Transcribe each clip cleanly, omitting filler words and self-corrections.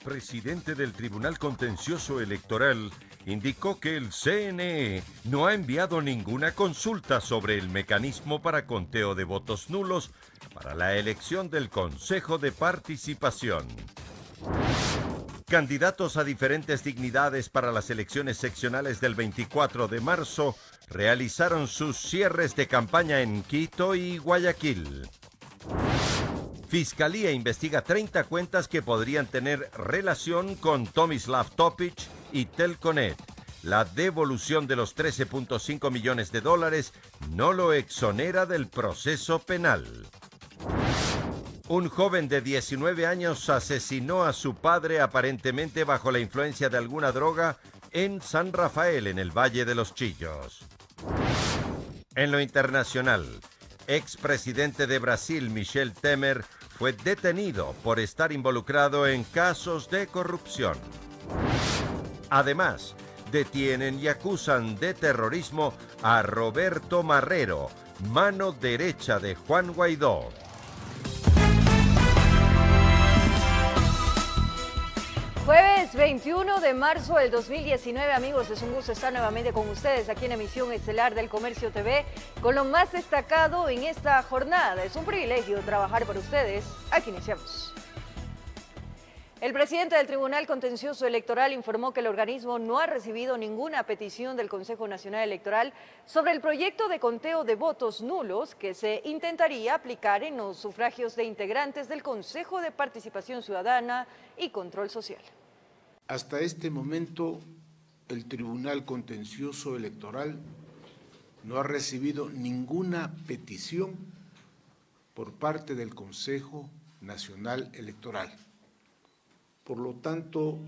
presidente del Tribunal Contencioso Electoral indicó que el CNE no ha enviado ninguna consulta sobre el mecanismo para conteo de votos nulos para la elección del Consejo de Participación. Candidatos a diferentes dignidades para las elecciones seccionales del 24 de marzo realizaron sus cierres de campaña en Quito y Guayaquil. Fiscalía investiga 30 cuentas que podrían tener relación con Tomislav Topic y Telconet. La devolución de los $13.5 millones no lo exonera del proceso penal. Un joven de 19 años asesinó a su padre aparentemente bajo la influencia de alguna droga en San Rafael, en el Valle de los Chillos. En lo internacional, expresidente de Brasil, Michel Temer, fue detenido por estar involucrado en casos de corrupción. Además, detienen y acusan de terrorismo a Roberto Marrero, mano derecha de Juan Guaidó. Jueves 21 de marzo del 2019, amigos, es un gusto estar nuevamente con ustedes aquí en Emisión Estelar del Comercio TV con lo más destacado en esta jornada. Es un privilegio trabajar para ustedes. Aquí iniciamos. El presidente del Tribunal Contencioso Electoral informó que el organismo no ha recibido ninguna petición del Consejo Nacional Electoral sobre el proyecto de conteo de votos nulos que se intentaría aplicar en los sufragios de integrantes del Consejo de Participación Ciudadana y Control Social. Hasta este momento, el Tribunal Contencioso Electoral no ha recibido ninguna petición por parte del Consejo Nacional Electoral. Por lo tanto,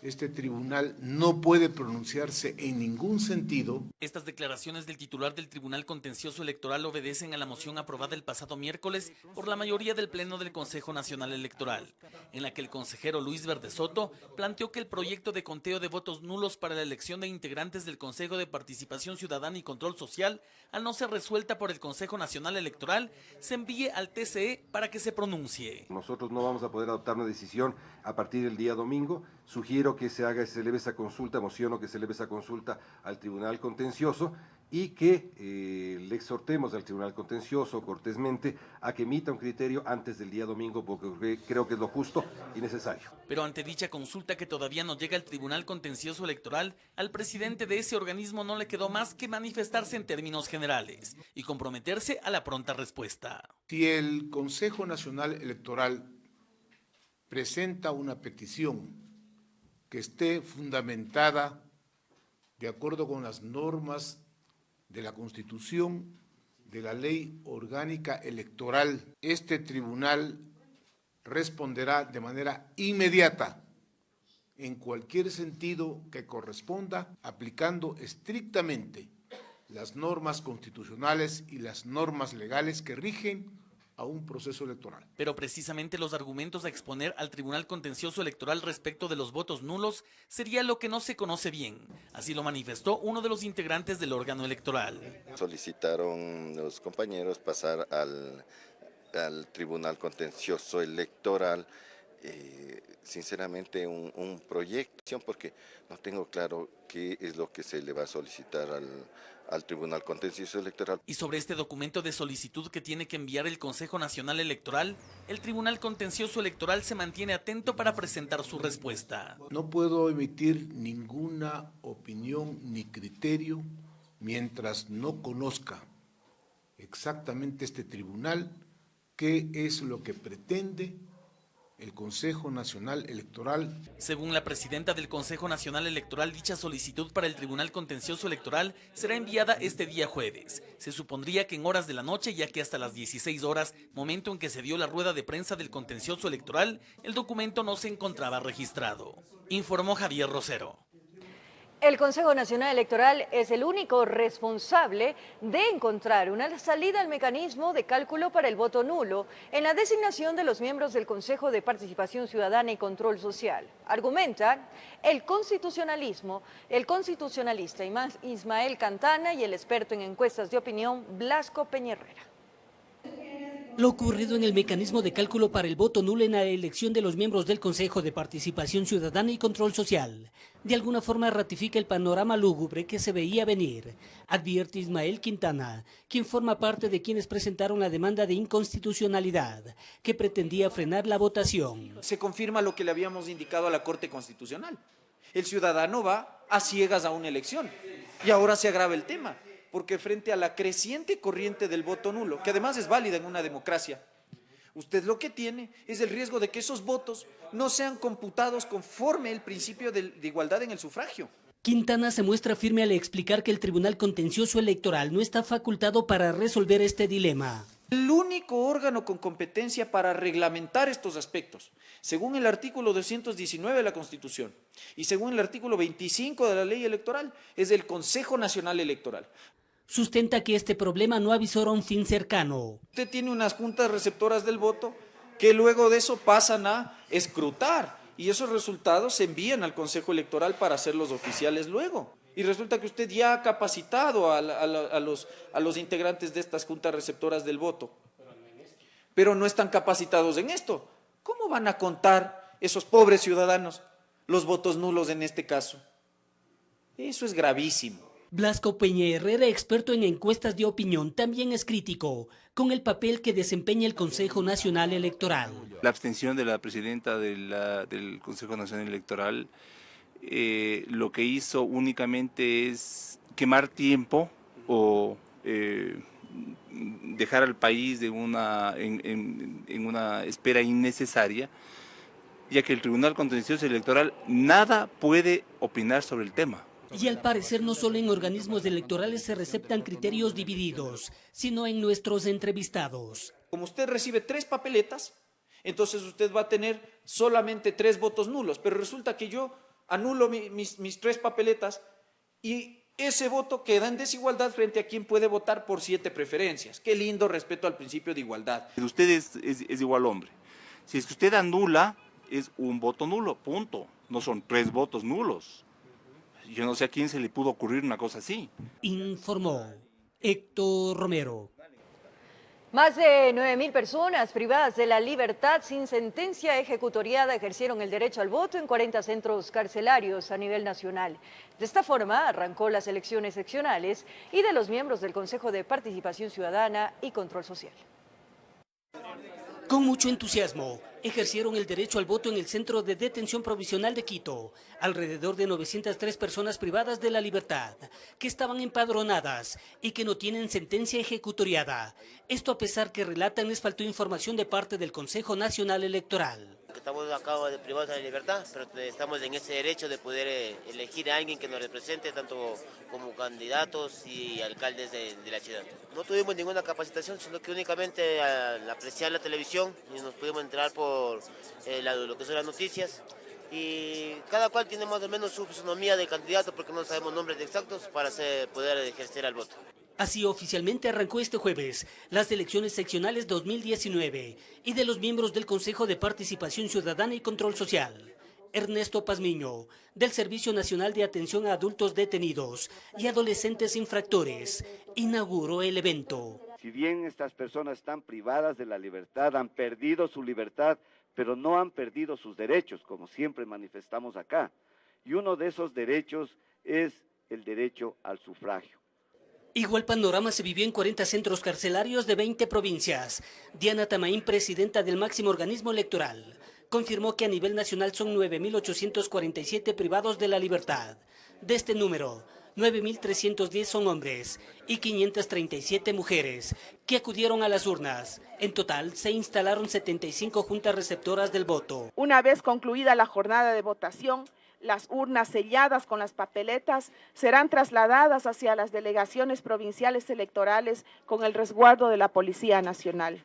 este tribunal no puede pronunciarse en ningún sentido. Estas declaraciones del titular del Tribunal Contencioso Electoral obedecen a la moción aprobada el pasado miércoles por la mayoría del Pleno del Consejo Nacional Electoral, en la que el consejero Luis Verde Soto planteó que el proyecto de conteo de votos nulos para la elección de integrantes del Consejo de Participación Ciudadana y Control Social, al no ser resuelta por el Consejo Nacional Electoral, se envíe al TCE para que se pronuncie. Nosotros no vamos a poder adoptar una decisión a partir del día domingo. Sugiero que se eleve esa consulta, mociono que se eleve esa consulta al Tribunal Contencioso y que le exhortemos al Tribunal Contencioso cortésmente a que emita un criterio antes del día domingo, porque creo que es lo justo y necesario. Pero ante dicha consulta que todavía no llega al Tribunal Contencioso Electoral, al presidente de ese organismo no le quedó más que manifestarse en términos generales y comprometerse a la pronta respuesta. Si el Consejo Nacional Electoral presenta una petición que esté fundamentada de acuerdo con las normas de la Constitución, de la Ley Orgánica Electoral, este tribunal responderá de manera inmediata en cualquier sentido que corresponda, aplicando estrictamente las normas constitucionales y las normas legales que rigen a un proceso electoral. Pero precisamente los argumentos a exponer al Tribunal Contencioso Electoral respecto de los votos nulos sería lo que no se conoce bien. Así lo manifestó uno de los integrantes del órgano electoral. Solicitaron los compañeros pasar al Tribunal Contencioso Electoral sinceramente un proyecto, porque no tengo claro qué es lo que se le va a solicitar al Tribunal Contencioso Electoral. Y sobre este documento de solicitud que tiene que enviar el Consejo Nacional Electoral, el Tribunal Contencioso Electoral se mantiene atento para presentar su respuesta. No puedo emitir ninguna opinión ni criterio mientras no conozca exactamente este tribunal qué es lo que pretende el Consejo Nacional Electoral. Según la presidenta del Consejo Nacional Electoral, dicha solicitud para el Tribunal Contencioso Electoral será enviada este día jueves. Se supondría que en horas de la noche, ya que hasta las 16 horas, momento en que se dio la rueda de prensa del Contencioso Electoral, el documento no se encontraba registrado. Informó Javier Rosero. El Consejo Nacional Electoral es el único responsable de encontrar una salida al mecanismo de cálculo para el voto nulo en la designación de los miembros del Consejo de Participación Ciudadana y Control Social. Argumentan el constitucionalista Ismael Cantana y el experto en encuestas de opinión Blasco Peñerrera. Lo ocurrido en el mecanismo de cálculo para el voto nulo en la elección de los miembros del Consejo de Participación Ciudadana y Control Social, de alguna forma ratifica el panorama lúgubre que se veía venir, advierte Ismael Quintana, quien forma parte de quienes presentaron la demanda de inconstitucionalidad, que pretendía frenar la votación. Se confirma lo que le habíamos indicado a la Corte Constitucional. El ciudadano va a ciegas a una elección y ahora se agrava el tema. Porque frente a la creciente corriente del voto nulo, que además es válida en una democracia, usted lo que tiene es el riesgo de que esos votos no sean computados conforme el principio de igualdad en el sufragio. Quintana se muestra firme al explicar que el Tribunal Contencioso Electoral no está facultado para resolver este dilema. El único órgano con competencia para reglamentar estos aspectos, según el artículo 219 de la Constitución y según el artículo 25 de la Ley Electoral, es el Consejo Nacional Electoral. Sustenta que este problema no avisora un fin cercano. Usted tiene unas juntas receptoras del voto que luego de eso pasan a escrutar y esos resultados se envían al Consejo Electoral para hacerlos oficiales luego. Y resulta que usted ya ha capacitado a los integrantes de estas juntas receptoras del voto, pero no están capacitados en esto. ¿Cómo van a contar esos pobres ciudadanos los votos nulos en este caso? Eso es gravísimo. Blasco Peña Herrera, experto en encuestas de opinión, también es crítico con el papel que desempeña el Consejo Nacional Electoral. La abstención de la presidenta del Consejo Nacional Electoral lo que hizo únicamente es quemar tiempo o dejar al país en una espera innecesaria, ya que el Tribunal Contencioso Electoral nada puede opinar sobre el tema. Y al parecer no solo en organismos electorales se receptan criterios divididos, sino en nuestros entrevistados. Como usted recibe 3 papeletas, entonces usted va a tener solamente 3 votos nulos, pero resulta que yo anulo mis 3 papeletas y ese voto queda en desigualdad frente a quien puede votar por 7 preferencias. Qué lindo respeto al principio de igualdad. Usted es igual hombre. Si es que usted anula, es un voto nulo, punto. No son 3 votos nulos. Yo no sé a quién se le pudo ocurrir una cosa así. Informó Héctor Romero. Más de 9.000 personas privadas de la libertad sin sentencia ejecutoriada ejercieron el derecho al voto en 40 centros carcelarios a nivel nacional. De esta forma arrancó las elecciones seccionales y de los miembros del Consejo de Participación Ciudadana y Control Social. Con mucho entusiasmo, ejercieron el derecho al voto en el Centro de Detención Provisional de Quito, alrededor de 903 personas privadas de la libertad, que estaban empadronadas y que no tienen sentencia ejecutoriada. Esto a pesar que relatan les faltó información de parte del Consejo Nacional Electoral. Estamos acá privados de la libertad, pero estamos en ese derecho de poder elegir a alguien que nos represente, tanto como candidatos y alcaldes de la ciudad. No tuvimos ninguna capacitación, sino que únicamente al apreciar la televisión y nos pudimos entrar por lo que son las noticias. Y cada cual tiene más o menos su fisonomía de candidato porque no sabemos nombres exactos para poder ejercer el voto. Así oficialmente arrancó este jueves las elecciones seccionales 2019 y de los miembros del Consejo de Participación Ciudadana y Control Social. Ernesto Pazmiño, del Servicio Nacional de Atención a Adultos Detenidos y Adolescentes Infractores, inauguró el evento. Si bien estas personas están privadas de la libertad, han perdido su libertad, pero no han perdido sus derechos, como siempre manifestamos acá. Y uno de esos derechos es el derecho al sufragio. Igual panorama se vivió en 40 centros carcelarios de 20 provincias. Diana Tamaín, presidenta del máximo organismo electoral, confirmó que a nivel nacional son 9.847 privados de la libertad. De este número, 9.310 son hombres y 537 mujeres que acudieron a las urnas. En total, se instalaron 75 juntas receptoras del voto. Una vez concluida la jornada de votación, las urnas selladas con las papeletas serán trasladadas hacia las delegaciones provinciales electorales con el resguardo de la Policía Nacional.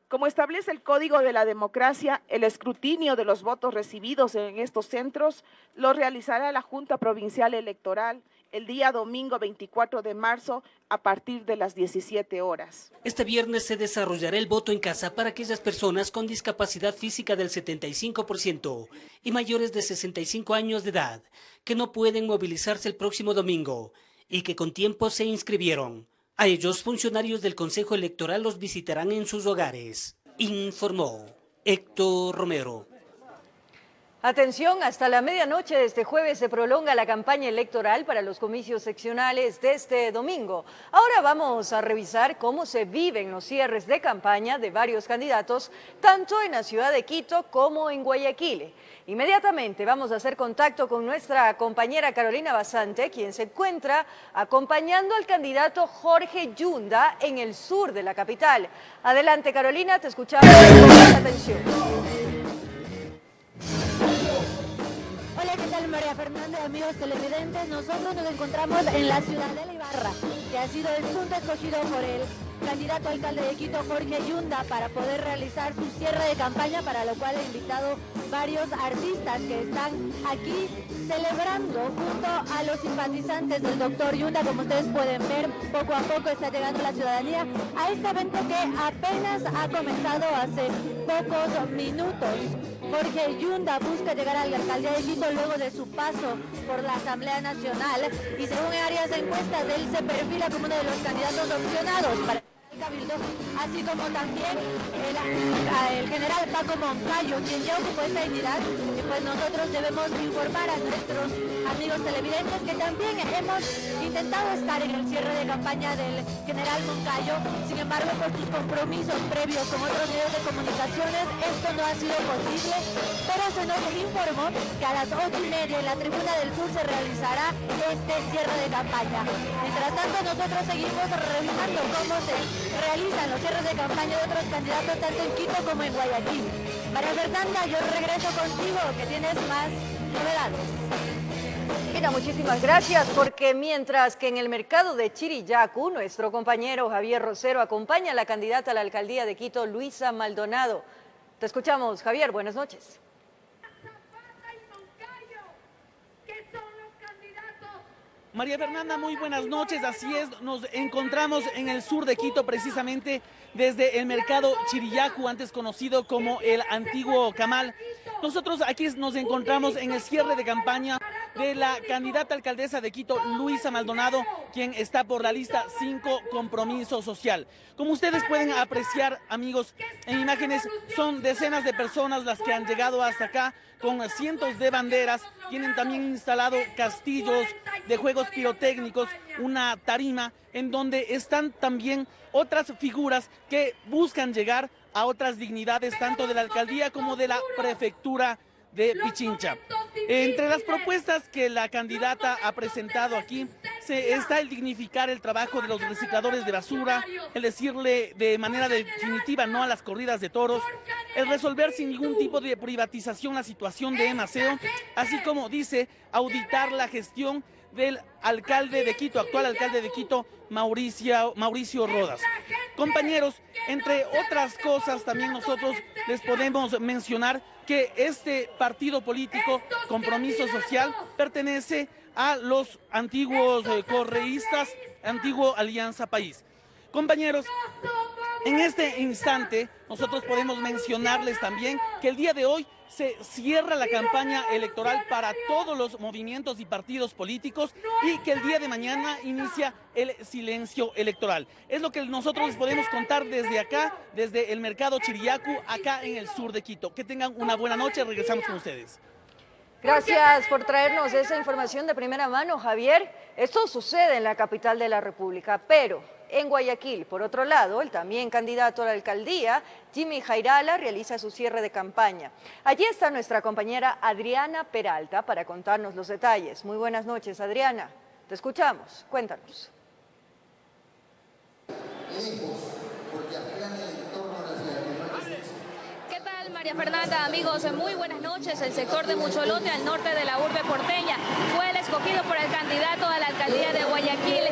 Como establece el Código de la Democracia, el escrutinio de los votos recibidos en estos centros lo realizará la Junta Provincial Electoral el día domingo 24 de marzo a partir de las 17 horas. Este viernes se desarrollará el voto en casa para aquellas personas con discapacidad física del 75% y mayores de 65 años de edad que no pueden movilizarse el próximo domingo y que con tiempo se inscribieron. A ellos, funcionarios del Consejo Electoral los visitarán en sus hogares, informó Héctor Romero. Atención, hasta la medianoche de este jueves se prolonga la campaña electoral para los comicios seccionales de este domingo. Ahora vamos a revisar cómo se viven los cierres de campaña de varios candidatos, tanto en la ciudad de Quito como en Guayaquil. Inmediatamente vamos a hacer contacto con nuestra compañera Carolina Basante, quien se encuentra acompañando al candidato Jorge Yunda en el sur de la capital. Adelante, Carolina, te escuchamos con mucha atención. Hola, ¿qué tal, María Fernanda y amigos televidentes? Nosotros nos encontramos en la Ciudadela Ibarra, que ha sido el punto escogido por el candidato alcalde de Quito, Jorge Yunda, para poder realizar su cierre de campaña, para lo cual ha invitado varios artistas que están aquí celebrando junto a los simpatizantes del doctor Yunda. Como ustedes pueden ver, poco a poco está llegando la ciudadanía a este evento que apenas ha comenzado hace pocos minutos. Jorge Yunda busca llegar a la alcaldía de Quito luego de su paso por la Asamblea Nacional y según varias encuestas él se perfila como uno de los candidatos opcionados para el Cabildo, así como también el general Paco Moncayo, quien ya ocupó esta entidad. Y pues nosotros debemos informar a nuestros amigos televidentes que también hemos intentado estar en el cierre de campaña del general Moncayo. Sin embargo, por sus compromisos previos con otros medios de comunicaciones, esto no ha sido posible, pero se nos informó que a las 8:30 en la Tribuna del Sur se realizará este cierre de campaña. Mientras tanto, nosotros seguimos revisando cómo se realizan los cierres de campaña de otros candidatos tanto en Quito como en Guayaquil. María Fernanda, yo regreso contigo, que tienes más novedades. Mira, muchísimas gracias, porque mientras que en el mercado de Chirillacu, nuestro compañero Javier Rosero acompaña a la candidata a la alcaldía de Quito, Luisa Maldonado. Te escuchamos, Javier, buenas noches. María Fernanda, muy buenas noches, así es, nos encontramos en el sur de Quito, precisamente desde el mercado Chirillacu, antes conocido como el antiguo Camal. Nosotros aquí nos encontramos en el cierre de campaña de la candidata alcaldesa de Quito, Luisa Maldonado, quien está por la lista 5 Compromiso Social. Como ustedes pueden apreciar, amigos, en imágenes son decenas de personas las que han llegado hasta acá con cientos de banderas. Tienen también instalado castillos de juegos pirotécnicos, una tarima en donde están también otras figuras que buscan llegar a otras dignidades tanto de la alcaldía como de la prefectura de Pichincha. Entre las propuestas que la candidata ha presentado aquí está el dignificar el trabajo de los recicladores de basura, el decirle de manera definitiva no a las corridas de toros, el resolver sin ningún tipo de privatización la situación de Emaceo, así como dice auditar la gestión del alcalde de Quito, actual alcalde de Quito, Mauricio Rodas. Compañeros, entre otras cosas también nosotros les podemos mencionar que este partido político, Compromiso Social, pertenece a los antiguos correístas, antiguo Alianza País. Compañeros, en este instante nosotros podemos mencionarles también que el día de hoy se cierra la campaña electoral para todos los movimientos y partidos políticos y que el día de mañana inicia el silencio electoral. Es lo que nosotros les podemos contar desde acá, desde el mercado Chirillacu, acá en el sur de Quito. Que tengan una buena noche, regresamos con ustedes. Gracias por traernos esa información de primera mano, Javier. Esto sucede en la capital de la República, pero en Guayaquil, por otro lado, el también candidato a la alcaldía, Jimmy Jairala, realiza su cierre de campaña. Allí está nuestra compañera Adriana Peralta para contarnos los detalles. Muy buenas noches, Adriana. Te escuchamos. Cuéntanos. María Fernanda, amigos, muy buenas noches. El sector de Mucholote, al norte de la urbe porteña, fue el escogido por el candidato a la alcaldía de Guayaquil,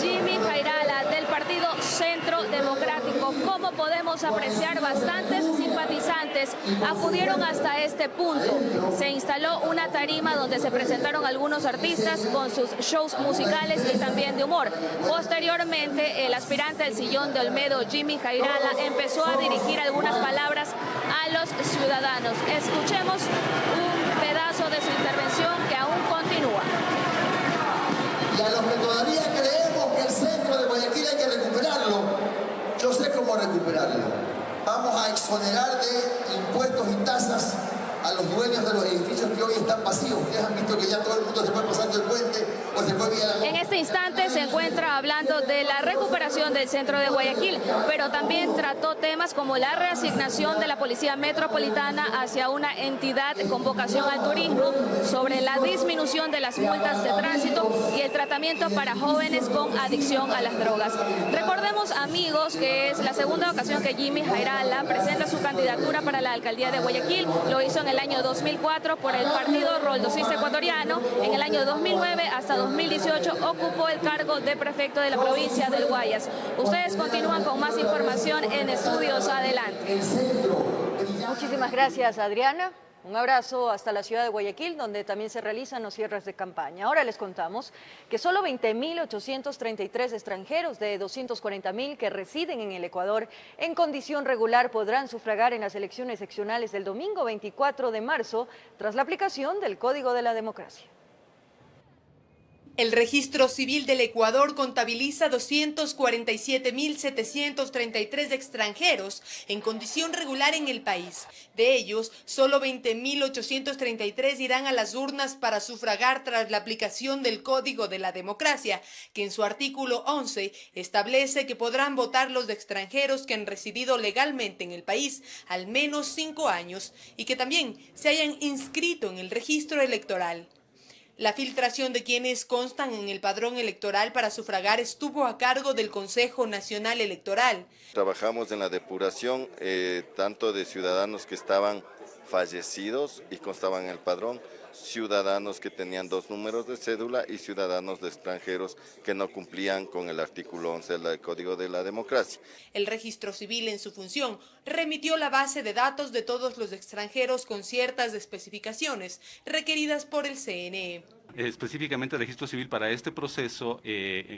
Jimmy Jairala, del partido Centro Democrático. Como podemos apreciar, bastantes simpatizantes acudieron hasta este punto. Se instaló una tarima donde se presentaron algunos artistas con sus shows musicales y también de humor. Posteriormente, el aspirante al sillón de Olmedo, Jimmy Jairala, empezó a dirigir algunas palabras a los ciudadanos. Escuchemos un pedazo de su intervención que aún continúa. Y a los que todavía creemos que el centro de Guayaquil hay que vamos a exonerar de impuestos y tasas a los dueños de los edificios que hoy están vacíos. Ustedes han visto que ya todo el mundo se fue pasando el puente o se fue vía... En este instante se encuentra hablando de la recuperación del centro de Guayaquil, pero también trató temas como la reasignación de la Policía Metropolitana hacia una entidad con vocación al turismo, sobre la disminución de las multas de tránsito y el tratamiento para jóvenes con adicción a las drogas. Recordemos, amigos, que es la segunda ocasión que Jimmy Jairala presenta su candidatura para la alcaldía de Guayaquil. Lo hizo en el año 2004 por el partido Roldosista Ecuatoriano. En el año 2009 hasta 2018 ocupó el cargo de prefecto de la provincia del Guayas. Ustedes continúan con más información en Estudios Adelante. Muchísimas gracias, Adriana. Un abrazo hasta la ciudad de Guayaquil, donde también se realizan los cierres de campaña. Ahora les contamos que solo 20.833 extranjeros de 240.000 que residen en el Ecuador en condición regular podrán sufragar en las elecciones seccionales del domingo 24 de marzo, tras la aplicación del Código de la Democracia. El Registro Civil del Ecuador contabiliza 247.733 extranjeros en condición regular en el país. De ellos, solo 20.833 irán a las urnas para sufragar tras la aplicación del Código de la Democracia, que en su artículo 11 establece que podrán votar los extranjeros que han residido legalmente en el país al menos 5 años y que también se hayan inscrito en el registro electoral. La filtración de quienes constan en el padrón electoral para sufragar estuvo a cargo del Consejo Nacional Electoral. Trabajamos en la depuración tanto de ciudadanos que estaban fallecidos y constaban en el padrón, ciudadanos que tenían 2 números de cédula y ciudadanos de extranjeros que no cumplían con el artículo 11 del Código de la Democracia. El Registro Civil, en su función, remitió la base de datos de todos los extranjeros con ciertas especificaciones requeridas por el CNE. Específicamente el Registro Civil para este proceso,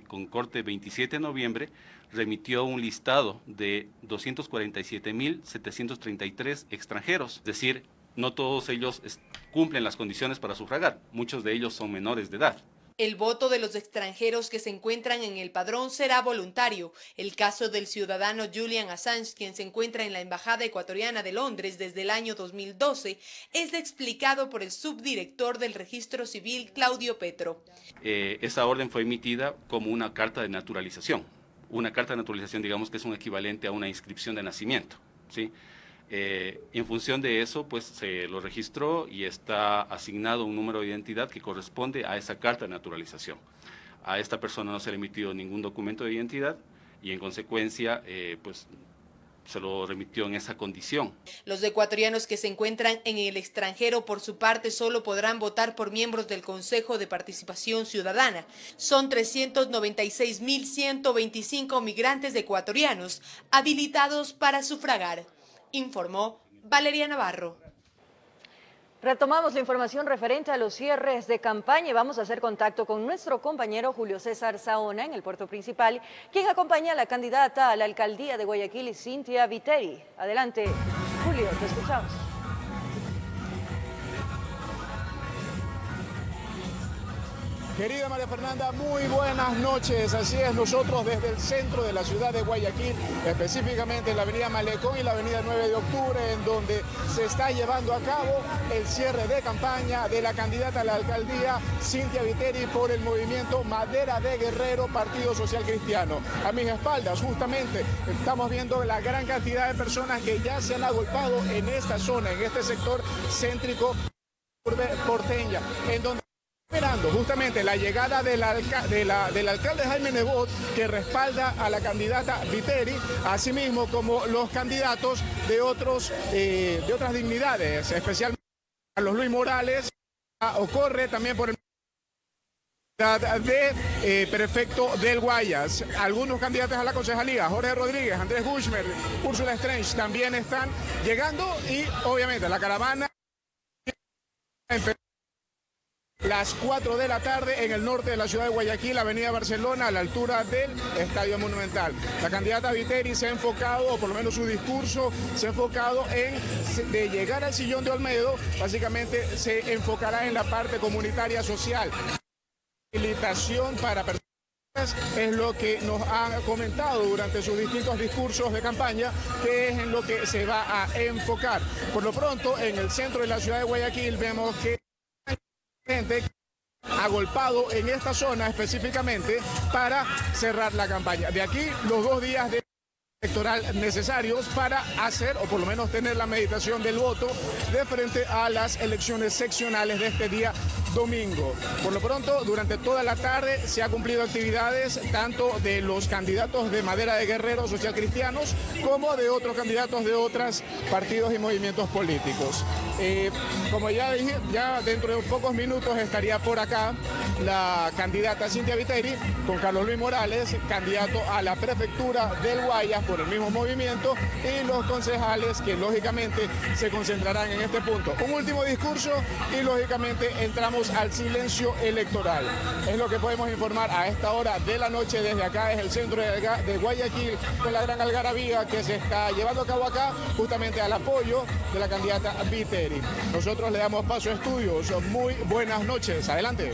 con corte 27 de noviembre, remitió un listado de 247.733 extranjeros, es decir, no todos ellos cumplen las condiciones para sufragar, muchos de ellos son menores de edad. El voto de los extranjeros que se encuentran en el padrón será voluntario. El caso del ciudadano Julian Assange, quien se encuentra en la Embajada Ecuatoriana de Londres desde el año 2012, es explicado por el subdirector del Registro Civil, Claudio Petro. Esa orden fue emitida como una carta de naturalización. Una carta de naturalización, digamos que es un equivalente a una inscripción de nacimiento, ¿sí? En función de eso, pues se lo registró y está asignado un número de identidad que corresponde a esa carta de naturalización. A esta persona no se le emitió ningún documento de identidad y en consecuencia, pues se lo remitió en esa condición. Los ecuatorianos que se encuentran en el extranjero, por su parte, solo podrán votar por miembros del Consejo de Participación Ciudadana. Son 396.125 migrantes ecuatorianos habilitados para sufragar, informó Valeria Navarro. Retomamos la información referente a los cierres de campaña y vamos a hacer contacto con nuestro compañero Julio César Saona en el puerto principal, quien acompaña a la candidata a la alcaldía de Guayaquil, Cynthia Viteri. Adelante, Julio, te escuchamos. Querida María Fernanda, muy buenas noches. Así es, nosotros desde el centro de la ciudad de Guayaquil, específicamente en la avenida Malecón y la avenida 9 de octubre, en donde se está llevando a cabo el cierre de campaña de la candidata a la alcaldía, Cynthia Viteri, por el movimiento Madera de Guerrero, Partido Social Cristiano. A mis espaldas, justamente, estamos viendo la gran cantidad de personas que ya se han agolpado en esta zona, en este sector céntrico porteña, en donde esperando justamente la llegada del alcalde Jaime Nebot, que respalda a la candidata Viteri, asimismo como los candidatos de otras dignidades, especialmente Carlos Luis Morales, ocurre también por el de prefecto del Guayas. Algunos candidatos a la concejalía, Jorge Rodríguez, Andrés Bushmer, Úrsula Strange, también están llegando y obviamente la caravana las 4 de la tarde en el norte de la ciudad de Guayaquil, avenida Barcelona, a la altura del Estadio Monumental. La candidata Viteri se ha enfocado, o por lo menos su discurso, se ha enfocado en de llegar al sillón de Olmedo, básicamente se enfocará en la parte comunitaria social. Habilitación para personas es lo que nos han comentado durante sus distintos discursos de campaña, que es en lo que se va a enfocar. Por lo pronto, en el centro de la ciudad de Guayaquil vemos que hay gente agolpado en esta zona específicamente para cerrar la campaña. De aquí los 2 días de electoral necesarios para hacer, o por lo menos tener la meditación del voto de frente a las elecciones seccionales de este día domingo. Por lo pronto, durante toda la tarde se ha cumplido actividades tanto de los candidatos de Madera de Guerrero socialcristianos como de otros candidatos de otros partidos y movimientos políticos. Como ya dije, ya dentro de pocos minutos estaría por acá la candidata Cynthia Viteri con Carlos Luis Morales, candidato a la prefectura del Guayas por el mismo movimiento, y los concejales que lógicamente se concentrarán en este punto. Un último discurso y lógicamente entramos al silencio electoral. Es lo que podemos informar a esta hora de la noche desde acá, es el centro de Guayaquil, con la gran algarabía que se está llevando a cabo acá, justamente al apoyo de la candidata Viteri. Nosotros le damos paso a estudios. Muy buenas noches. Adelante.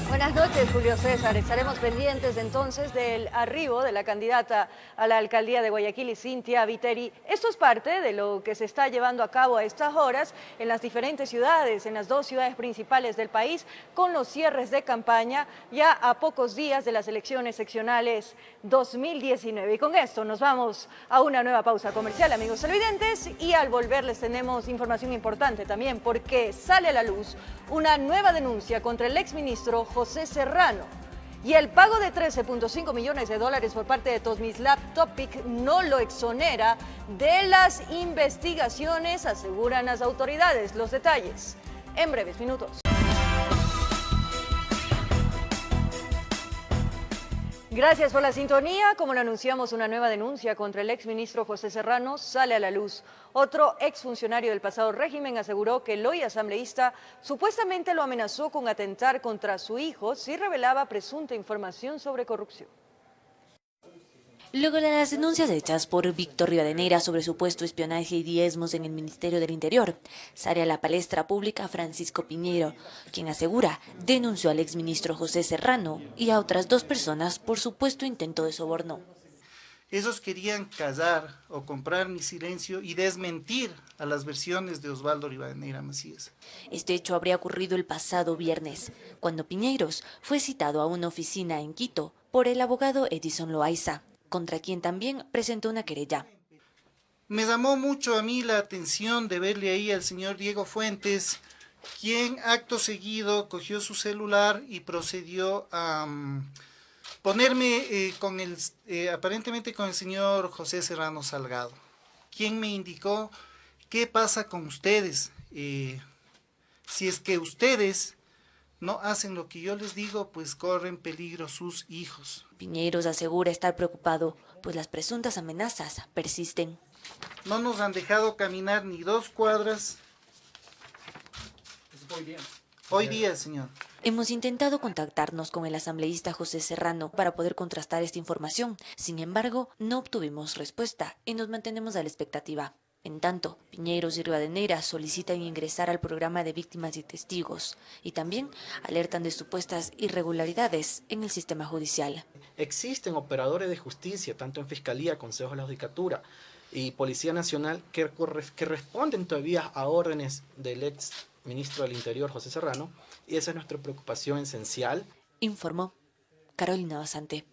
Buenas noches, Julio César. Estaremos pendientes entonces del arribo de la candidata a la alcaldía de Guayaquil, Cynthia Viteri. Esto es parte de lo que se está llevando a cabo a estas horas en las diferentes ciudades, en las 2 ciudades principales del país, con los cierres de campaña ya a pocos días de las elecciones seccionales 2019. Y con esto nos vamos a una nueva pausa comercial, amigos televidentes, y al volver les tenemos información importante también, porque sale a la luz una nueva denuncia contra el exministro José Serrano. Y el pago de 13.5 millones de dólares por parte de Tomislav Topic no lo exonera de las investigaciones, aseguran las autoridades. Los detalles en breves minutos. Gracias por la sintonía. Como lo anunciamos, una nueva denuncia contra el exministro José Serrano sale a la luz. Otro exfuncionario del pasado régimen aseguró que el hoy asambleísta supuestamente lo amenazó con atentar contra su hijo si revelaba presunta información sobre corrupción. Luego de las denuncias hechas por Víctor Rivadeneira sobre supuesto espionaje y diezmos en el Ministerio del Interior, sale a la palestra pública Francisco Piñero, quien asegura denunció al exministro José Serrano y a otras 2 personas por supuesto intento de soborno. Esos querían callar o comprar mi silencio y desmentir a las versiones de Osvaldo Rivadeneira Macías. Este hecho habría ocurrido el pasado viernes, cuando Piñeiros fue citado a una oficina en Quito por el abogado Edison Loaiza, contra quien también presentó una querella. Me llamó mucho a mí la atención de verle ahí al señor Diego Fuentes, quien acto seguido cogió su celular y procedió a ponerme aparentemente con el señor José Serrano Salgado, quien me indicó qué pasa con ustedes. Si es que ustedes no hacen lo que yo les digo, pues corren peligro sus hijos. Piñeiros asegura estar preocupado, pues las presuntas amenazas persisten. No nos han dejado caminar ni 2 cuadras. Hoy día, señor. Hemos intentado contactarnos con el asambleísta José Serrano para poder contrastar esta información. Sin embargo, no obtuvimos respuesta y nos mantenemos a la expectativa. En tanto, Piñeiros y Rivadeneira solicitan ingresar al programa de víctimas y testigos y también alertan de supuestas irregularidades en el sistema judicial. Existen operadores de justicia, tanto en Fiscalía, Consejo de la Judicatura y Policía Nacional, que responden todavía a órdenes del ex ministro del Interior, José Serrano, y esa es nuestra preocupación esencial. Informó Carolina Basante.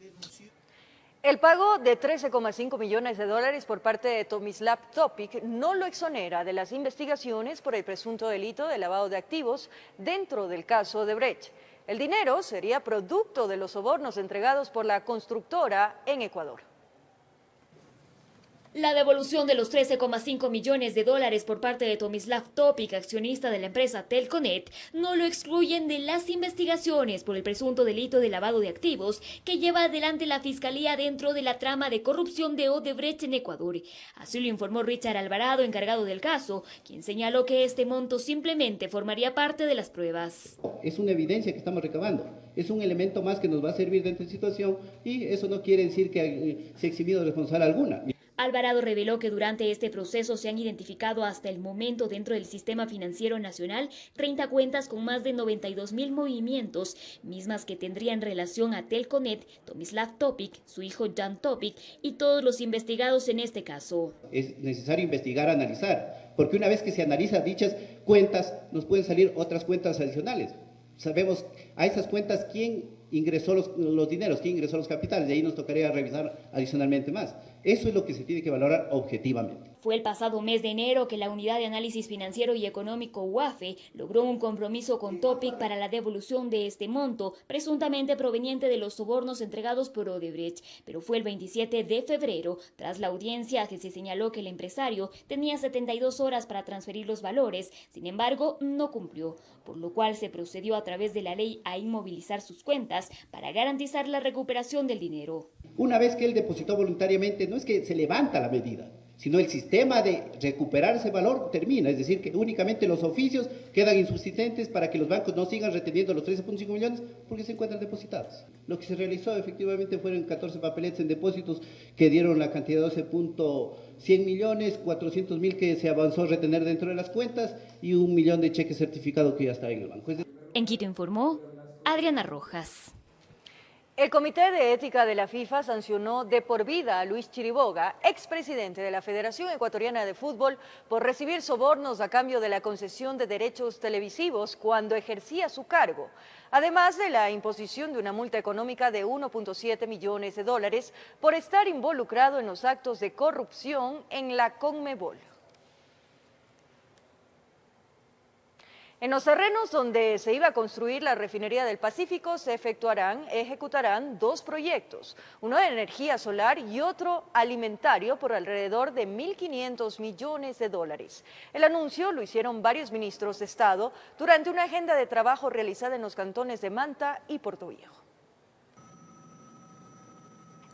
El pago de 13,5 millones de dólares por parte de Tomislav Topic no lo exonera de las investigaciones por el presunto delito de lavado de activos dentro del caso Odebrecht. El dinero sería producto de los sobornos entregados por la constructora en Ecuador. La devolución de los 13,5 millones de dólares por parte de Tomislav Topic, accionista de la empresa Telconet, no lo excluyen de las investigaciones por el presunto delito de lavado de activos que lleva adelante la Fiscalía dentro de la trama de corrupción de Odebrecht en Ecuador. Así lo informó Richard Alvarado, encargado del caso, quien señaló que este monto simplemente formaría parte de las pruebas. Es una evidencia que estamos recabando, es un elemento más que nos va a servir de esta situación y eso no quiere decir que se ha eximido responsabilidad alguna. Alvarado reveló que durante este proceso se han identificado hasta el momento dentro del Sistema Financiero Nacional 30 cuentas con más de 92.000 movimientos, mismas que tendrían relación a Telconet, Tomislav Topic, su hijo Jan Topic y todos los investigados en este caso. Es necesario investigar, analizar, porque una vez que se analizan dichas cuentas, nos pueden salir otras cuentas adicionales. Sabemos a esas cuentas quién ingresó los dineros, quién ingresó los capitales, y ahí nos tocaría revisar adicionalmente más. Eso es lo que se tiene que valorar objetivamente. Fue el pasado mes de enero que la Unidad de Análisis Financiero y Económico UAFE logró un compromiso con Topic para la devolución de este monto, presuntamente proveniente de los sobornos entregados por Odebrecht. Pero fue el 27 de febrero, tras la audiencia, que se señaló que el empresario tenía 72 horas para transferir los valores. Sin embargo, no cumplió, por lo cual se procedió a través de la ley a inmovilizar sus cuentas para garantizar la recuperación del dinero. Una vez que él depositó voluntariamente, no es que se levanta la medida, sino el sistema de recuperar ese valor termina, es decir, que únicamente los oficios quedan insubsistentes para que los bancos no sigan reteniendo los 13.5 millones porque se encuentran depositados. Lo que se realizó efectivamente fueron 14 papeletas en depósitos que dieron la cantidad de 12.100 millones, 400.000 que se avanzó a retener dentro de las cuentas y 1 millón de cheques certificados que ya está en el banco. En Quito informó Adriana Rojas. El Comité de Ética de la FIFA sancionó de por vida a Luis Chiriboga, expresidente de la Federación Ecuatoriana de Fútbol, por recibir sobornos a cambio de la concesión de derechos televisivos cuando ejercía su cargo, además de la imposición de una multa económica de 1.7 millones de dólares por estar involucrado en los actos de corrupción en la Conmebol. En los terrenos donde se iba a construir la refinería del Pacífico se ejecutarán 2 proyectos, uno de energía solar y otro alimentario por alrededor de 1.500 millones de dólares. El anuncio lo hicieron varios ministros de Estado durante una agenda de trabajo realizada en los cantones de Manta y Portoviejo.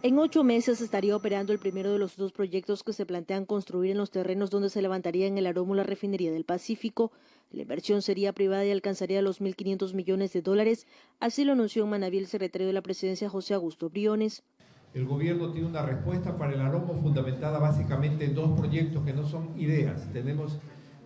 En 8 meses estaría operando el primero de los 2 proyectos que se plantean construir en los terrenos donde se levantaría en el Aromo la refinería del Pacífico. La inversión sería privada y alcanzaría los 1.500 millones de dólares, así lo anunció en Manabí el secretario de la Presidencia, José Augusto Briones. El gobierno tiene una respuesta para el Aromo fundamentada básicamente en 2 proyectos que no son ideas. Tenemos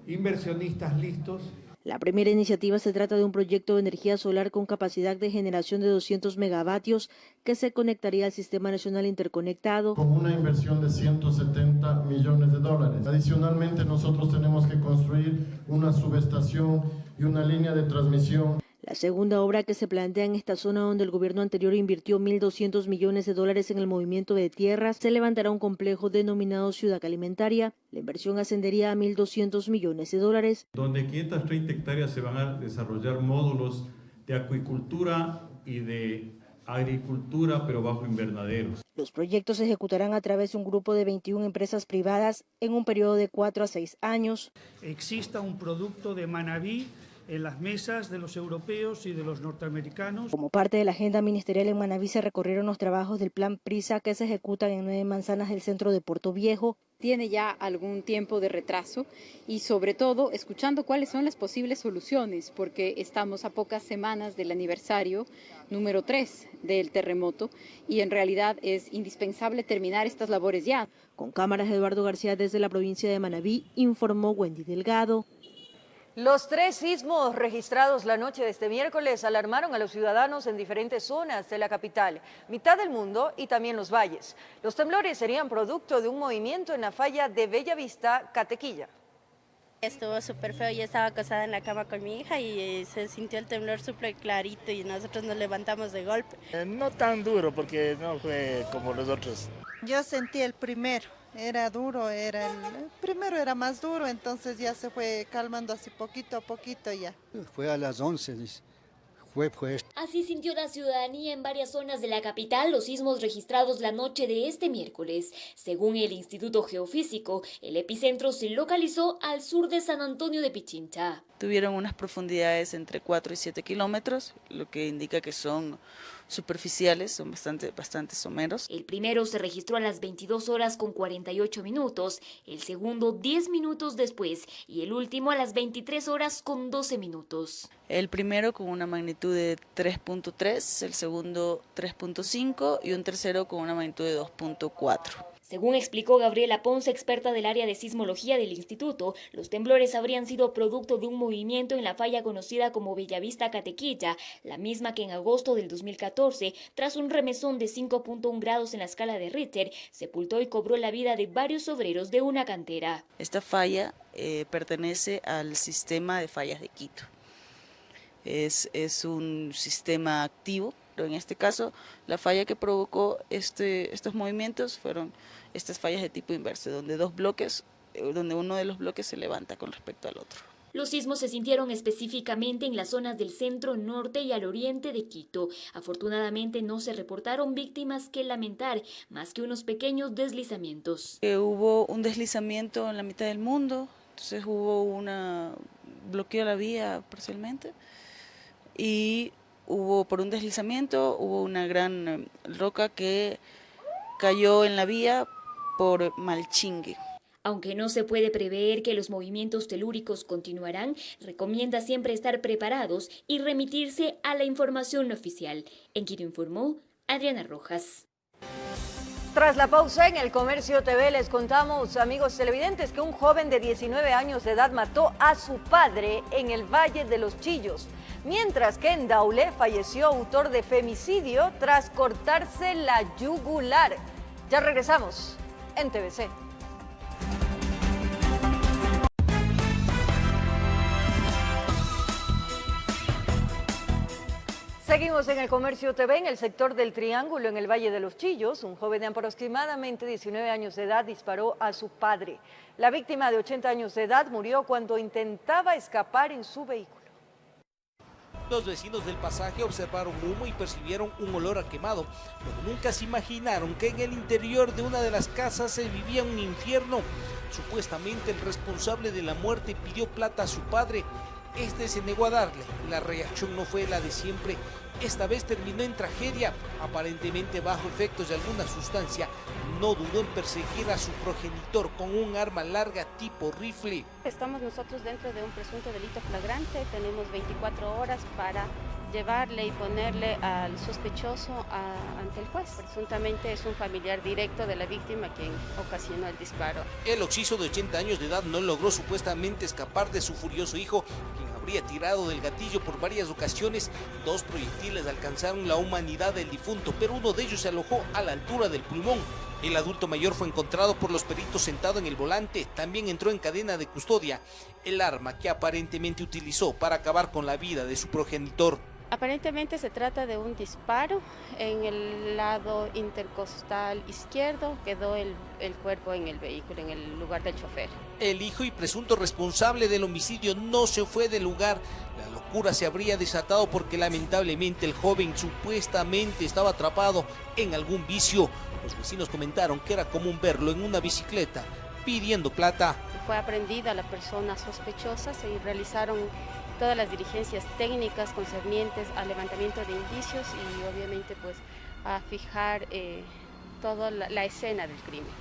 inversionistas listos. La primera iniciativa se trata de un proyecto de energía solar con capacidad de generación de 200 megavatios que se conectaría al Sistema Nacional Interconectado. Con una inversión de 170 millones de dólares. Adicionalmente, nosotros tenemos que construir una subestación y una línea de transmisión. La segunda obra que se plantea en esta zona donde el gobierno anterior invirtió 1.200 millones de dólares en el movimiento de tierras, se levantará un complejo denominado Ciudad Alimentaria. La inversión ascendería a 1.200 millones de dólares. Donde 530 hectáreas se van a desarrollar módulos de acuicultura y de agricultura, pero bajo invernaderos. Los proyectos se ejecutarán a través de un grupo de 21 empresas privadas en un periodo de 4 a 6 años. Exista un producto de Manabí en las mesas de los europeos y de los norteamericanos. Como parte de la agenda ministerial en Manabí se recorrieron los trabajos del plan PRISA que se ejecutan en 9 manzanas del centro de Portoviejo. Tiene ya algún tiempo de retraso y sobre todo escuchando cuáles son las posibles soluciones, porque estamos a pocas semanas del aniversario número 3 del terremoto y en realidad es indispensable terminar estas labores ya. Con cámaras de Eduardo García desde la provincia de Manabí, informó Wendy Delgado. Los 3 sismos registrados la noche de este miércoles alarmaron a los ciudadanos en diferentes zonas de la capital, mitad del mundo y también los valles. Los temblores serían producto de un movimiento en la falla de Bellavista, Catequilla. Estuvo súper feo, yo estaba acostada en la cama con mi hija y se sintió el temblor súper clarito y nosotros nos levantamos de golpe. No tan duro porque no fue como los otros. Yo sentí el primero. Era duro, el primero era más duro, entonces ya se fue calmando así poquito a poquito ya. Fue a las 11, fue fuerte. Así sintió la ciudadanía en varias zonas de la capital los sismos registrados la noche de este miércoles. Según el Instituto Geofísico, el epicentro se localizó al sur de San Antonio de Pichincha. Tuvieron unas profundidades entre 4 y 7 kilómetros, lo que indica que son superficiales, son bastante someros. El primero se registró a las 22 horas con 48 minutos, el segundo 10 minutos después y el último a las 23 horas con 12 minutos. El primero con una magnitud de 3.3, el segundo 3.5 y un tercero con una magnitud de 2.4. Según explicó Gabriela Ponce, experta del área de sismología del instituto, los temblores habrían sido producto de un movimiento en la falla conocida como Bellavista Catequilla, la misma que en agosto del 2014, tras un remesón de 5.1 grados en la escala de Richter, sepultó y cobró la vida de varios obreros de una cantera. Esta falla pertenece al sistema de fallas de Quito. Es un sistema activo, pero en este caso la falla que provocó estos movimientos fueron estas fallas de tipo inverso, donde uno de los bloques se levanta con respecto al otro. Los sismos se sintieron específicamente en las zonas del centro, norte y al oriente de Quito. Afortunadamente no se reportaron víctimas que lamentar, más que unos pequeños deslizamientos. Hubo un deslizamiento en la mitad del mundo, entonces hubo bloqueo de la vía parcialmente y por un deslizamiento hubo una gran roca que cayó en la vía por Malchingue. Aunque no se puede prever que los movimientos telúricos continuarán, recomienda siempre estar preparados y remitirse a la información oficial. En Quito informó Adriana Rojas. Tras la pausa en el Comercio TV les contamos, amigos televidentes, que un joven de 19 años de edad mató a su padre en el Valle de los Chillos, mientras que en Daule falleció autor de femicidio tras cortarse la yugular. Ya regresamos en TVC. Seguimos en el Comercio TV, en el sector del Triángulo, en el Valle de los Chillos. Un joven de aproximadamente 19 años de edad disparó a su padre. La víctima de 80 años de edad murió cuando intentaba escapar en su vehículo. Los vecinos del pasaje observaron humo y percibieron un olor a quemado, pero nunca se imaginaron que en el interior de una de las casas se vivía un infierno. Supuestamente el responsable de la muerte pidió plata a su padre. Este se negó a darle. La reacción no fue la de siempre. Esta vez terminó en tragedia. Aparentemente bajo efectos de alguna sustancia, no dudó en perseguir a su progenitor con un arma larga tipo rifle. Estamos nosotros dentro de un presunto delito flagrante. Tenemos 24 horas para llevarle y ponerle al sospechoso ante el juez. Presuntamente es un familiar directo de la víctima quien ocasionó el disparo. El occiso de 80 años de edad no logró supuestamente escapar de su furioso hijo, quien habría tirado del gatillo por varias ocasiones. 2 proyectiles alcanzaron la humanidad del difunto, pero uno de ellos se alojó a la altura del pulmón. El adulto mayor fue encontrado por los peritos sentado en el volante. También entró en cadena de custodia el arma que aparentemente utilizó para acabar con la vida de su progenitor. Aparentemente se trata de un disparo en el lado intercostal izquierdo. Quedó el cuerpo en el vehículo, en el lugar del chofer. El hijo y presunto responsable del homicidio no se fue del lugar. La locura se habría desatado porque lamentablemente el joven supuestamente estaba atrapado en algún vicio. Los vecinos comentaron que era común verlo en una bicicleta pidiendo plata. Fue aprendida la persona sospechosa, se realizaron todas las diligencias técnicas concernientes al levantamiento de indicios y obviamente pues a fijar toda la escena del crimen.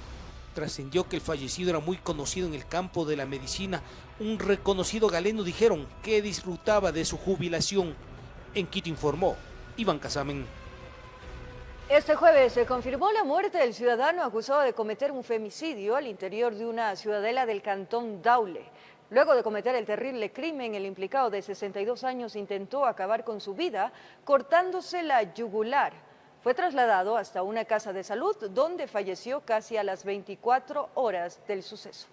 Trascendió que el fallecido era muy conocido en el campo de la medicina. Un reconocido galeno dijeron que disfrutaba de su jubilación. En Quito informó Iván Casamen. Este jueves se confirmó la muerte del ciudadano acusado de cometer un femicidio al interior de una ciudadela del cantón Daule. Luego de cometer el terrible crimen, el implicado de 62 años intentó acabar con su vida cortándose la yugular. Fue trasladado hasta una casa de salud donde falleció casi a las 24 horas del suceso.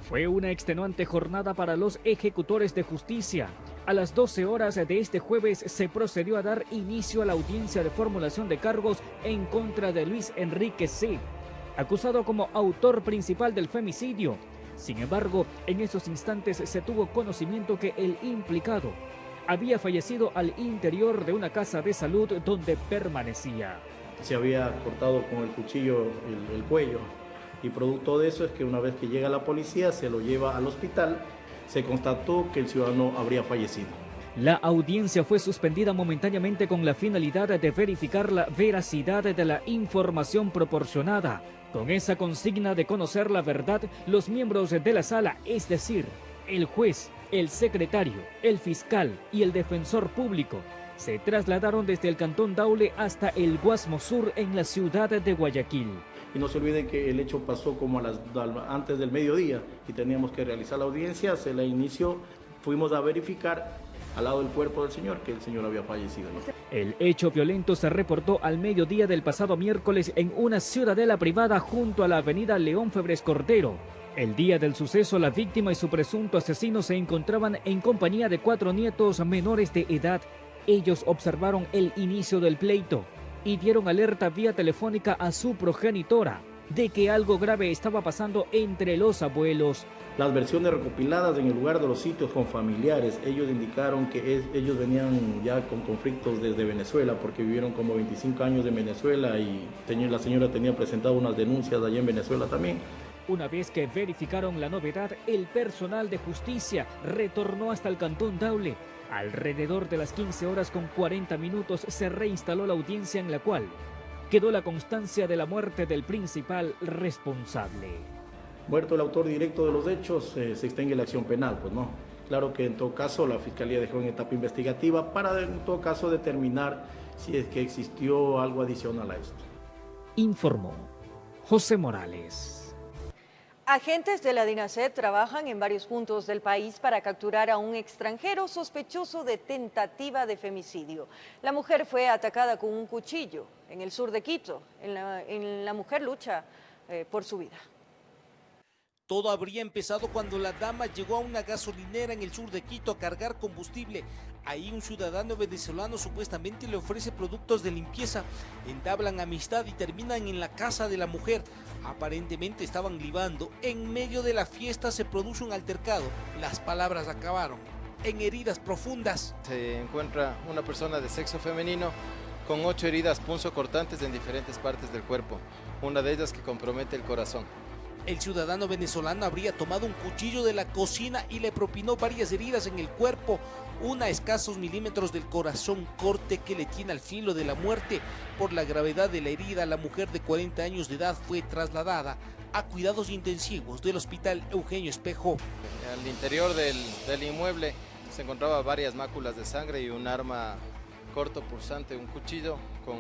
Fue una extenuante jornada para los ejecutores de justicia. A las 12 horas de este jueves se procedió a dar inicio a la audiencia de formulación de cargos en contra de Luis Enrique C., acusado como autor principal del femicidio. Sin embargo, en esos instantes se tuvo conocimiento que el implicado había fallecido al interior de una casa de salud donde permanecía. Se había cortado con el cuchillo el cuello y producto de eso es que una vez que llega la policía se lo lleva al hospital, se constató que el ciudadano habría fallecido. La audiencia fue suspendida momentáneamente con la finalidad de verificar la veracidad de la información proporcionada. Con esa consigna de conocer la verdad, los miembros de la sala, es decir, el juez, el secretario, el fiscal y el defensor público, se trasladaron desde el cantón Daule hasta el Guasmo Sur en la ciudad de Guayaquil. Y no se olviden que el hecho pasó como antes del mediodía y teníamos que realizar la audiencia, se la inició, fuimos a verificar al lado del cuerpo del señor que el señor había fallecido. El hecho violento se reportó al mediodía del pasado miércoles en una ciudadela privada junto a la avenida León Febres Cordero. El día del suceso, la víctima y su presunto asesino se encontraban en compañía de 4 nietos menores de edad. Ellos observaron el inicio del pleito y dieron alerta vía telefónica a su progenitora de que algo grave estaba pasando entre los abuelos. Las versiones recopiladas en el lugar de los sitios con familiares, ellos indicaron que ellos venían ya con conflictos desde Venezuela porque vivieron como 25 años en Venezuela y la señora tenía presentado unas denuncias allá en Venezuela también. Una vez que verificaron la novedad, el personal de justicia retornó hasta el Cantón Daule. Alrededor de las 15 horas con 40 minutos se reinstaló la audiencia en la cual quedó la constancia de la muerte del principal responsable. Muerto el autor directo de los hechos, se extingue la acción penal, pues no. Claro que en todo caso la Fiscalía dejó en etapa investigativa para en todo caso determinar si es que existió algo adicional a esto. Informó José Morales. Agentes de la DINASED trabajan en varios puntos del país para capturar a un extranjero sospechoso de tentativa de femicidio. La mujer fue atacada con un cuchillo en el sur de Quito. La mujer lucha por su vida. Todo habría empezado cuando la dama llegó a una gasolinera en el sur de Quito a cargar combustible. Ahí un ciudadano venezolano supuestamente le ofrece productos de limpieza. Entablan amistad y terminan en la casa de la mujer. Aparentemente estaban libando. En medio de la fiesta se produce un altercado. Las palabras acabaron en heridas profundas. Se encuentra una persona de sexo femenino con 8 heridas punzocortantes en diferentes partes del cuerpo. Una de ellas que compromete el corazón. El ciudadano venezolano habría tomado un cuchillo de la cocina y le propinó varias heridas en el cuerpo, una a escasos milímetros del corazón, corte que le tiene al filo de la muerte. Por la gravedad de la herida, la mujer de 40 años de edad fue trasladada a cuidados intensivos del Hospital Eugenio Espejo. Al interior del inmueble se encontraba varias máculas de sangre y un arma corto punzante, un cuchillo con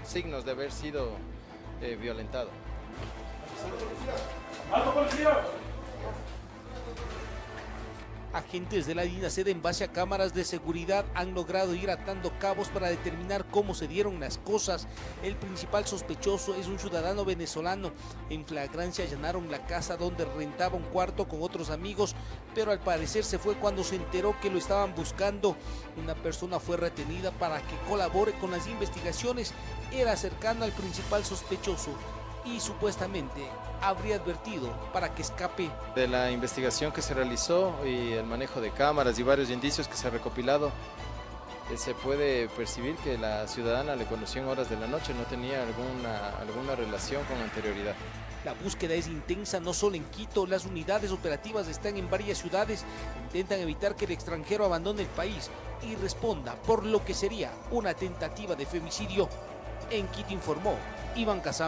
signos de haber sido violentado. ¡Alto, policía! Agentes de la DINASED en base a cámaras de seguridad han logrado ir atando cabos para determinar cómo se dieron las cosas. El principal sospechoso es un ciudadano venezolano. En flagrancia allanaron la casa donde rentaba un cuarto con otros amigos, pero al parecer se fue cuando se enteró que lo estaban buscando. Una persona fue retenida para que colabore con las investigaciones. Era cercano al principal sospechoso y supuestamente habría advertido para que escape. De la investigación que se realizó y el manejo de cámaras y varios indicios que se ha recopilado, se puede percibir que la ciudadana le conoció en horas de la noche, no tenía alguna relación con anterioridad. La búsqueda es intensa no solo en Quito, las unidades operativas están en varias ciudades, intentan evitar que el extranjero abandone el país y responda por lo que sería una tentativa de femicidio. En Quito informó Iván Casam.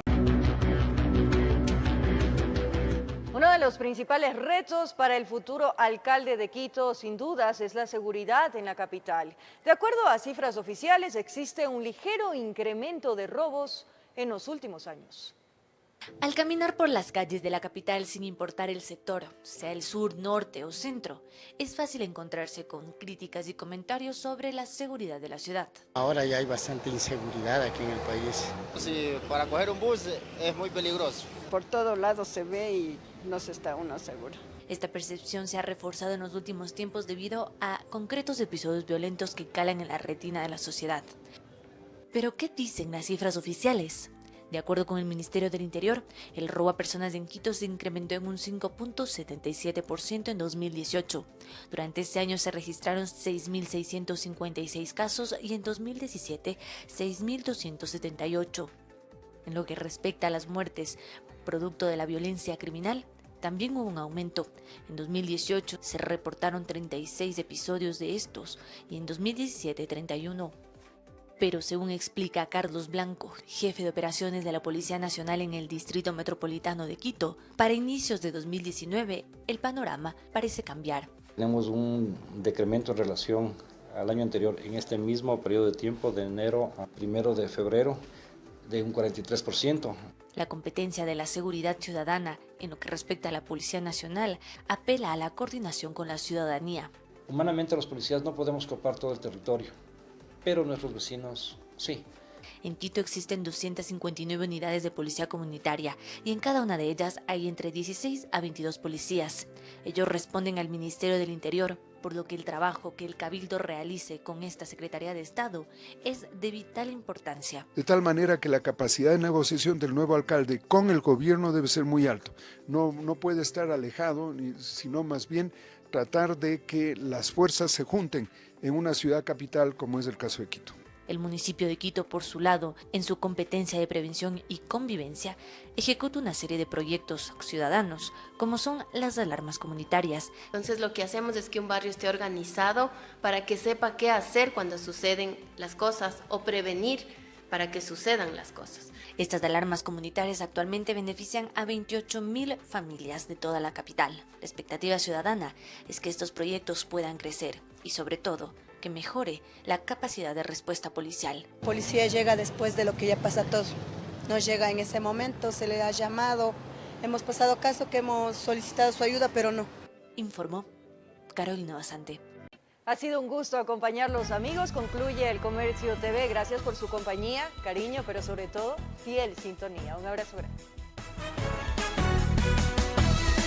Uno de los principales retos para el futuro alcalde de Quito, sin dudas, es la seguridad en la capital. De acuerdo a cifras oficiales, existe un ligero incremento de robos en los últimos años. Al caminar por las calles de la capital sin importar el sector, sea el sur, norte o centro, es fácil encontrarse con críticas y comentarios sobre la seguridad de la ciudad. Ahora ya hay bastante inseguridad aquí en el país. Sí, para coger un bus es muy peligroso. Por todos lados se ve y no se está uno seguro. Esta percepción se ha reforzado en los últimos tiempos debido a concretos episodios violentos que calan en la retina de la sociedad. ¿Pero qué dicen las cifras oficiales? De acuerdo con el Ministerio del Interior, el robo a personas en Quito se incrementó en un 5.77% en 2018. Durante este año se registraron 6.656 casos y en 2017, 6.278. En lo que respecta a las muertes producto de la violencia criminal, también hubo un aumento. En 2018 se reportaron 36 episodios de estos y en 2017 31. Pero según explica Carlos Blanco, jefe de operaciones de la Policía Nacional en el Distrito Metropolitano de Quito, para inicios de 2019 el panorama parece cambiar. Tenemos un decremento en relación al año anterior en este mismo periodo de tiempo, de enero a 1 de febrero. de un 43%. La competencia de la seguridad ciudadana en lo que respecta a la Policía Nacional apela a la coordinación con la ciudadanía. Humanamente los policías no podemos copar todo el territorio, pero nuestros vecinos sí. En Quito existen 259 unidades de policía comunitaria y en cada una de ellas hay entre 16 a 22 policías. Ellos responden al Ministerio del Interior, por lo que el trabajo que el Cabildo realice con esta Secretaría de Estado es de vital importancia. De tal manera que la capacidad de negociación del nuevo alcalde con el gobierno debe ser muy alto. No puede estar alejado, sino más bien tratar de que las fuerzas se junten en una ciudad capital como es el caso de Quito. El municipio de Quito, por su lado, en su competencia de prevención y convivencia, ejecuta una serie de proyectos ciudadanos, como son las alarmas comunitarias. Entonces lo que hacemos es que un barrio esté organizado para que sepa qué hacer cuando suceden las cosas o prevenir para que sucedan las cosas. Estas alarmas comunitarias actualmente benefician a 28.000 familias de toda la capital. La expectativa ciudadana es que estos proyectos puedan crecer y, sobre todo, que mejore la capacidad de respuesta policial. La policía llega después de lo que ya pasa todo. No llega en ese momento, se le ha llamado. Hemos pasado caso que hemos solicitado su ayuda, pero no. Informó Carolina Basante. Ha sido un gusto acompañarlos, amigos. Concluye El Comercio TV. Gracias por su compañía, cariño, pero sobre todo, fiel sintonía. Un abrazo grande.